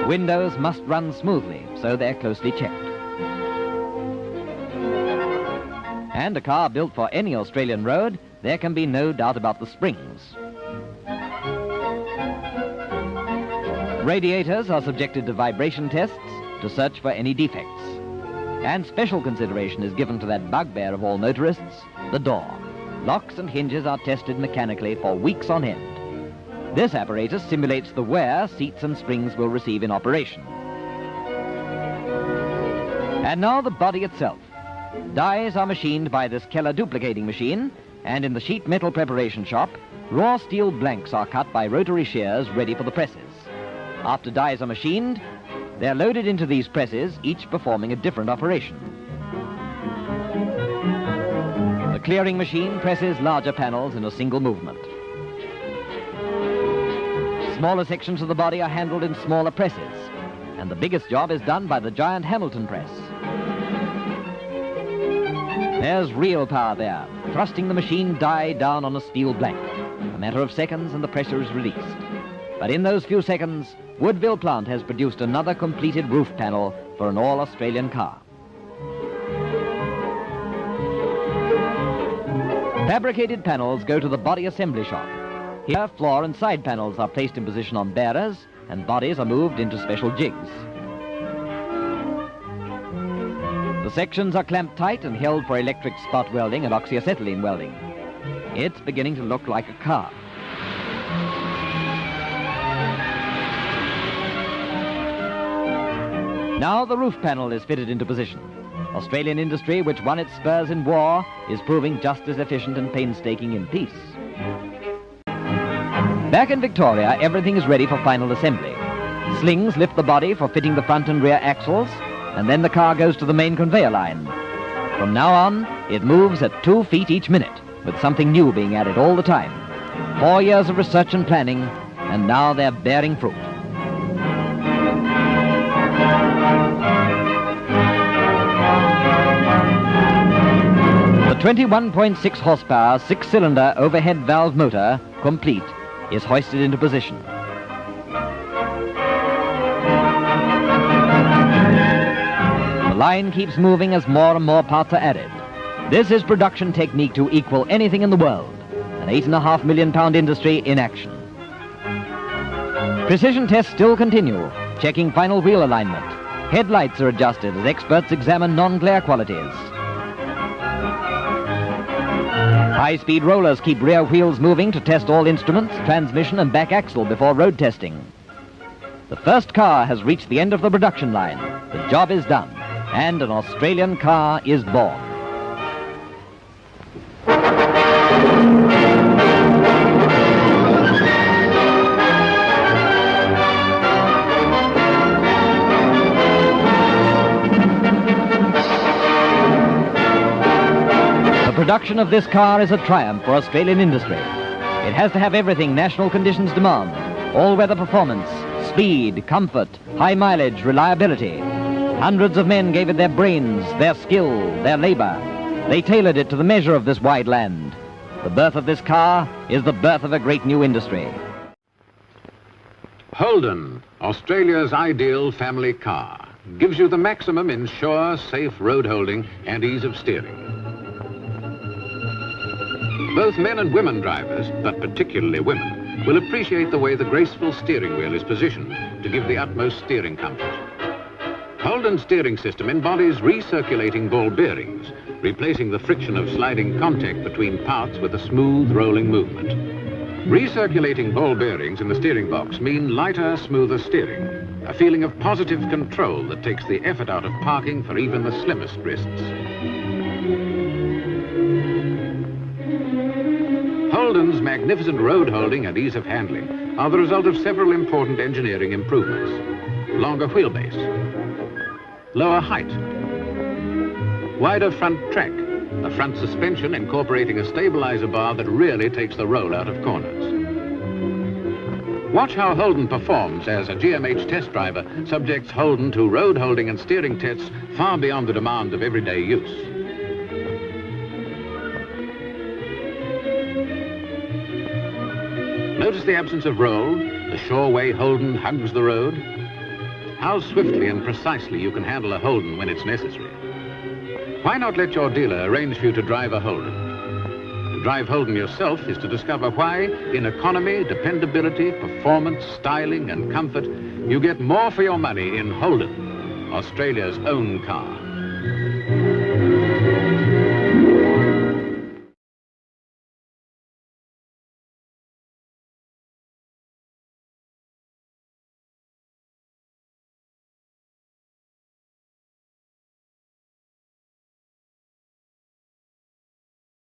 Windows must run smoothly, so they're closely checked. And a car built for any Australian road, there can be no doubt about the springs. Radiators are subjected to vibration tests to search for any defects. And special consideration is given to that bugbear of all motorists, the door. Locks and hinges are tested mechanically for weeks on end. This apparatus simulates the wear seats and springs will receive in operation. And now the body itself. Dies are machined by this Keller duplicating machine, and in the sheet metal preparation shop, raw steel blanks are cut by rotary shears ready for the presses. After dies are machined, they're loaded into these presses, each performing a different operation. The clearing machine presses larger panels in a single movement. Smaller sections of the body are handled in smaller presses, and the biggest job is done by the giant Hamilton press. There's real power there, thrusting the machine die down on a steel blank. A matter of seconds and the pressure is released. But in those few seconds, Woodville plant has produced another completed roof panel for an all-Australian car. Fabricated panels go to the body assembly shop. Here, floor and side panels are placed in position on bearers, and bodies are moved into special jigs. The sections are clamped tight and held for electric spot welding and oxyacetylene welding. It's beginning to look like a car. Now the roof panel is fitted into position. Australian industry, which won its spurs in war, is proving just as efficient and painstaking in peace. Back in Victoria, everything is ready for final assembly. Slings lift the body for fitting the front and rear axles, and then the car goes to the main conveyor line. From now on, it moves at 2 feet each minute, with something new being added all the time. 4 years of research and planning, and now they're bearing fruit. The 21.6 horsepower, 6-cylinder overhead valve motor, complete, is hoisted into position. The line keeps moving as more and more parts are added. This is production technique to equal anything in the world. An £8.5 million industry in action. Precision tests still continue, checking final wheel alignment. Headlights are adjusted as experts examine non-glare qualities. High-speed rollers keep rear wheels moving to test all instruments, transmission and back axle before road testing. The first car has reached the end of the production line. The job is done, and an Australian car is born. The production of this car is a triumph for Australian industry. It has to have everything national conditions demand: all-weather performance, speed, comfort, high mileage, reliability. Hundreds of men gave it their brains, their skill, their labor. They tailored it to the measure of this wide land. The birth of this car is the birth of a great new industry. Holden, Australia's ideal family car, gives you the maximum in sure, safe road holding and ease of steering. Both men and women drivers, but particularly women, will appreciate the way the graceful steering wheel is positioned to give the utmost steering comfort. Holden's steering system embodies recirculating ball bearings, replacing the friction of sliding contact between parts with a smooth rolling movement. Recirculating ball bearings in the steering box mean lighter, smoother steering, a feeling of positive control that takes the effort out of parking for even the slimmest wrists. Holden's magnificent road holding and ease of handling are the result of several important engineering improvements. Longer wheelbase, lower height, wider front track, a front suspension incorporating a stabilizer bar that really takes the roll out of corners. Watch how Holden performs as a GMH test driver subjects Holden to road holding and steering tests far beyond the demands of everyday use. Notice the absence of roll, the sure way Holden hugs the road. how swiftly and precisely you can handle a Holden when it's necessary. Why not let your dealer arrange for you to drive a Holden? To drive Holden yourself is to discover why, in economy, dependability, performance, styling, and comfort, you get more for your money in Holden, Australia's own car.